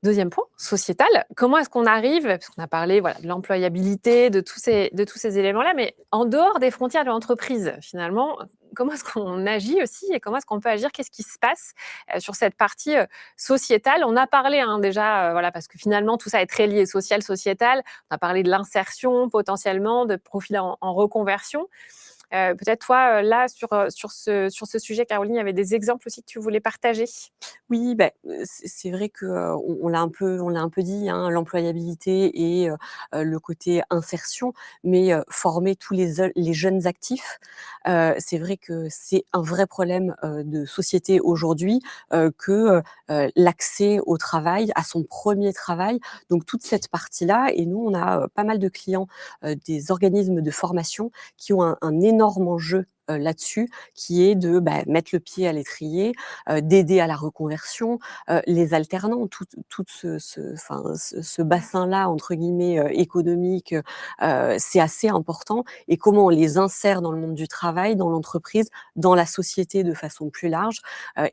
Deuxième point, sociétal. Comment est-ce qu'on arrive, parce qu'on a parlé de l'employabilité, de tous ces éléments-là, mais en dehors des frontières de l'entreprise, finalement, comment est-ce qu'on agit aussi et comment est-ce qu'on peut agir? Qu'est-ce qui se passe sur cette partie sociétale? On a parlé déjà, parce que finalement, tout ça est très lié social, sociétal. On a parlé de l'insertion potentiellement, de profils en reconversion. Peut-être toi, là, sur ce sujet, Caroline, il y avait des exemples aussi que tu voulais partager. Oui, c'est vrai que, on l'a un peu dit, hein, l'employabilité et le côté insertion, mais former tous les jeunes actifs, c'est vrai que c'est un vrai problème, de société aujourd'hui, que, l'accès au travail, à son premier travail, donc toute cette partie-là et nous, on a, pas mal de clients, des organismes de formation qui ont un énorme enjeu, là-dessus, qui est de, mettre le pied à l'étrier, d'aider à la reconversion, les alternants, tout ce bassin-là entre guillemets, économique, c'est assez important et comment on les insère dans le monde du travail, dans l'entreprise, dans la société de façon plus large.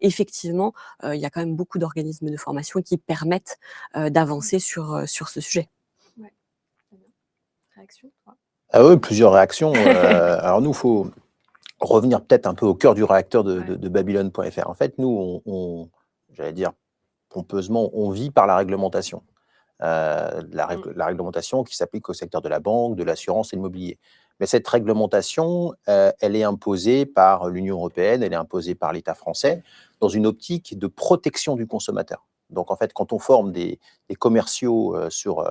Effectivement, il y a quand même beaucoup d'organismes de formation qui permettent, d'avancer sur ce sujet. Ouais, très bien. Réaction, toi? Ah oui, plusieurs réactions. Alors nous, il faut revenir peut-être un peu au cœur du réacteur de Babylone.fr. En fait, nous, j'allais dire pompeusement, on vit par la réglementation. La réglementation qui s'applique au secteur de la banque, de l'assurance et de l'immobilier. Mais cette réglementation, elle est imposée par l'Union européenne, elle est imposée par l'État français dans une optique de protection du consommateur. Donc en fait, quand on forme des commerciaux sur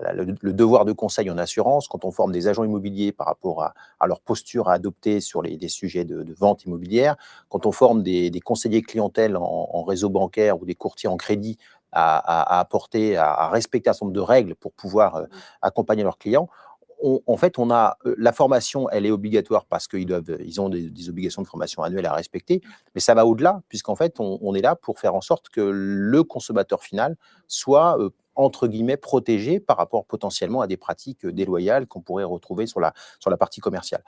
le devoir de conseil en assurance, quand on forme des agents immobiliers par rapport à leur posture à adopter sur des sujets de vente immobilière, quand on forme des conseillers clientèle en réseau bancaire ou des courtiers en crédit à apporter, à respecter un certain nombre de règles pour pouvoir accompagner leurs clients. En fait, on a la formation, elle est obligatoire parce qu'ils ont des obligations de formation annuelles à respecter, mais ça va au-delà, puisqu'en fait, on est là pour faire en sorte que le consommateur final soit entre guillemets protégé par rapport potentiellement à des pratiques déloyales qu'on pourrait retrouver sur la partie commerciale.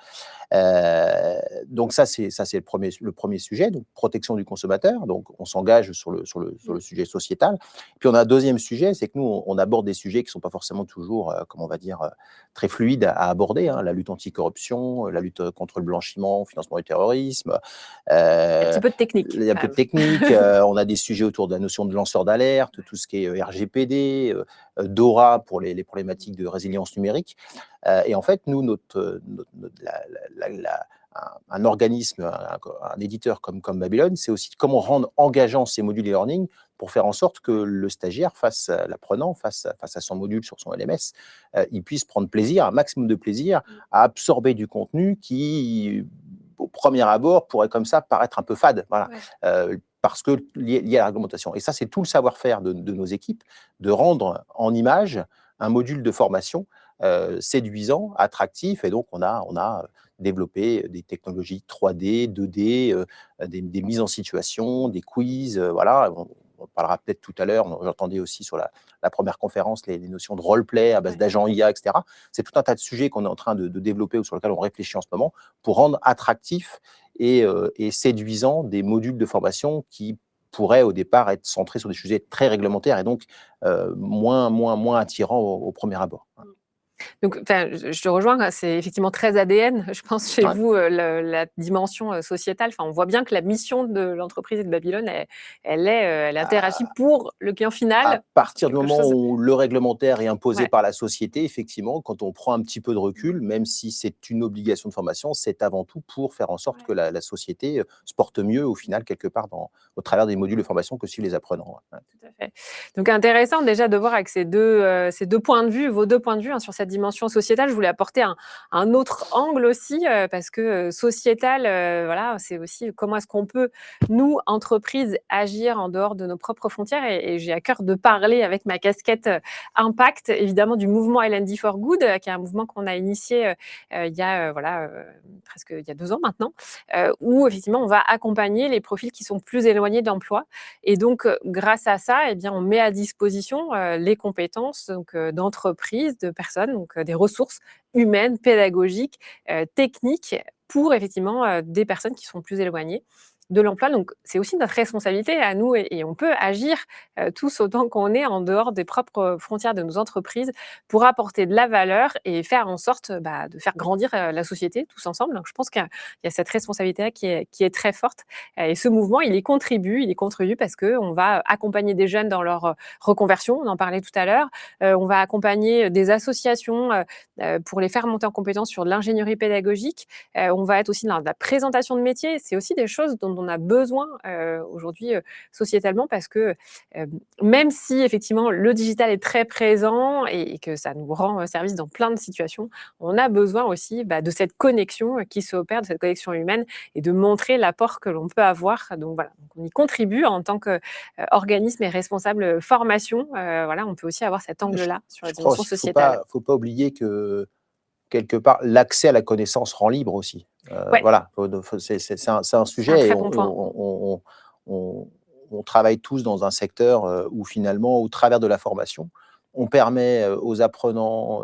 Donc ça c'est le premier sujet, donc protection du consommateur. Donc on s'engage sur le sujet sociétal. Puis on a un deuxième sujet, c'est que nous on aborde des sujets qui sont pas forcément toujours, comment on va dire, très fluides à aborder, hein, la lutte anticorruption, la lutte contre le blanchiment, financement du terrorisme. Un petit peu de technique. Il y a un peu de technique. On a des sujets autour de la notion de lanceur d'alerte, tout ce qui est RGPD, DORA pour les problématiques de résilience numérique. Et en fait, nous, un organisme, un éditeur comme Babylone, c'est aussi comment rendre engageant ces modules e-learning pour faire en sorte que le stagiaire, l'apprenant, face à son module sur son LMS, il puisse prendre plaisir, un maximum de plaisir à absorber du contenu qui, au premier abord, pourrait comme ça paraître un peu fade. Voilà. Ouais. Parce que lié à la réglementation. Et ça, c'est tout le savoir-faire de nos équipes, de rendre en image un module de formation séduisant, attractif. Et donc, on a développé des technologies 3D, 2D, des mises en situation, des quiz. Voilà. On parlera peut-être tout à l'heure. J'entendais aussi sur la première conférence les notions de roleplay à base d'agents IA, etc. C'est tout un tas de sujets qu'on est en train de développer ou sur lesquels on réfléchit en ce moment pour rendre attractif et séduisant des modules de formation qui pourraient au départ être centrés sur des sujets très réglementaires et donc moins attirants au premier abord. Donc, je te rejoins, c'est effectivement très ADN, je pense, chez vous, la dimension sociétale. Enfin, on voit bien que la mission de l'entreprise et de Babylone, elle interagit pour le client final. À partir du moment où le réglementaire est imposé par la société, effectivement, quand on prend un petit peu de recul, même si c'est une obligation de formation, c'est avant tout pour faire en sorte que la société se porte mieux, au final, quelque part, au travers des modules de formation que suivent les apprenants. Ouais. Tout à fait. Donc, intéressant déjà de voir avec ces deux points de vue, vos deux points de vue, hein, sur cette dimension sociétale. Je voulais apporter un autre angle aussi, parce que sociétal, voilà, c'est aussi comment est-ce qu'on peut, nous, entreprises, agir en dehors de nos propres frontières. Et j'ai à cœur de parler avec ma casquette impact, évidemment, du mouvement L&D for Good, qui est un mouvement qu'on a initié il y a presque il y a 2 ans maintenant, où effectivement on va accompagner les profils qui sont plus éloignés d'emploi. Et donc, grâce à ça, eh bien, on met à disposition les compétences d'entreprises, de personnes, donc des ressources humaines, pédagogiques, techniques, pour effectivement des personnes qui sont plus éloignées. de l'emploi. Donc, c'est aussi notre responsabilité à nous et on peut agir tous autant qu'on est en dehors des propres frontières de nos entreprises pour apporter de la valeur et faire en sorte de faire grandir la société tous ensemble. Donc, je pense qu'il y a cette responsabilité-là qui est très forte. Et ce mouvement, il y contribue parce qu'on va accompagner des jeunes dans leur reconversion, on en parlait tout à l'heure. On va accompagner des associations pour les faire monter en compétences sur de l'ingénierie pédagogique. On va être aussi dans la présentation de métiers. C'est aussi des choses dont on a besoin aujourd'hui sociétalement parce que même si effectivement le digital est très présent et que ça nous rend service dans plein de situations, on a besoin aussi de cette connexion qui s'opère, de cette connexion humaine et de montrer l'apport que l'on peut avoir. Donc voilà, donc on y contribue en tant qu'organisme et responsable formation. Voilà, on peut aussi avoir cet angle-là sur la Je crois dimension aussi qu'il sociétale. faut pas oublier que quelque part, l'accès à la connaissance rend libre aussi. Ouais, Voilà, c'est un c'est un sujet et très bon point. on on travaille tous dans un secteur où finalement, au travers de la formation, on permet aux apprenants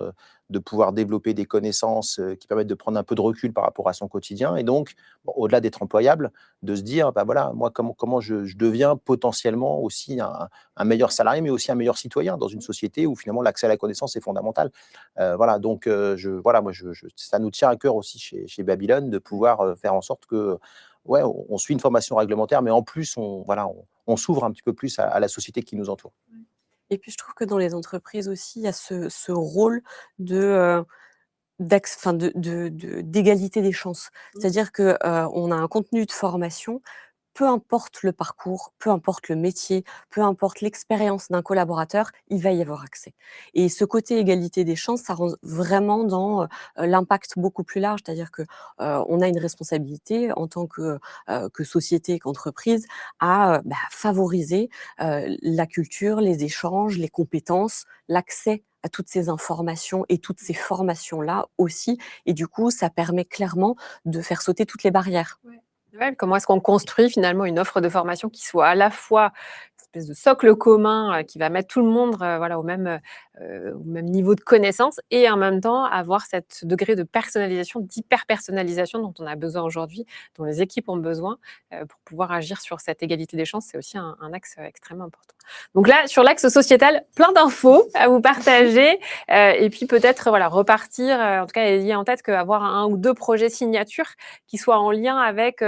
de pouvoir développer des connaissances qui permettent de prendre un peu de recul par rapport à son quotidien et donc, bon, au-delà d'être employable, de se dire, bah voilà, moi, comment je deviens potentiellement aussi un meilleur salarié, mais aussi un meilleur citoyen dans une société où finalement l'accès à la connaissance est fondamental. Voilà, donc voilà, moi, ça nous tient à cœur aussi chez Babylone de pouvoir faire en sorte que, ouais, on suit une formation réglementaire, mais en plus, voilà, on s'ouvre un petit peu plus à la société qui nous entoure. Et puis je trouve que dans les entreprises aussi, il y a ce rôle de, enfin d'égalité des chances. C'est-à-dire que, on a un contenu de formation, peu importe le parcours, peu importe le métier, peu importe l'expérience d'un collaborateur, il va y avoir accès. Et ce côté égalité des chances, ça rentre vraiment dans, l'impact beaucoup plus large. C'est-à-dire que, on a une responsabilité en tant que société, qu'entreprise à, favoriser, la culture, les échanges, les compétences, l'accès à toutes ces informations et toutes ces formations-là aussi. Et du coup, ça permet clairement de faire sauter toutes les barrières. Ouais, comment est-ce qu'on construit finalement une offre de formation qui soit à la fois une espèce de socle commun qui va mettre tout le monde voilà, au même niveau de connaissance et en même temps avoir cet degré de personnalisation, d'hyper-personnalisation dont on a besoin aujourd'hui, dont les équipes ont besoin pour pouvoir agir sur cette égalité des chances. C'est aussi un axe extrêmement important. Donc là, sur l'axe sociétal, plein d'infos à vous partager et puis peut-être voilà, repartir, en tout cas ayez en tête qu'avoir un ou deux projets signatures qui soient en lien avec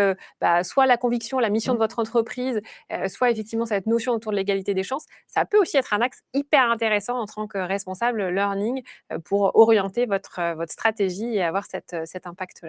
soit la conviction, la mission de votre entreprise, soit effectivement cette notion autour de l'égalité des chances, ça peut aussi être un axe hyper intéressant en tant que responsable learning pour orienter votre stratégie et avoir cet impact-là.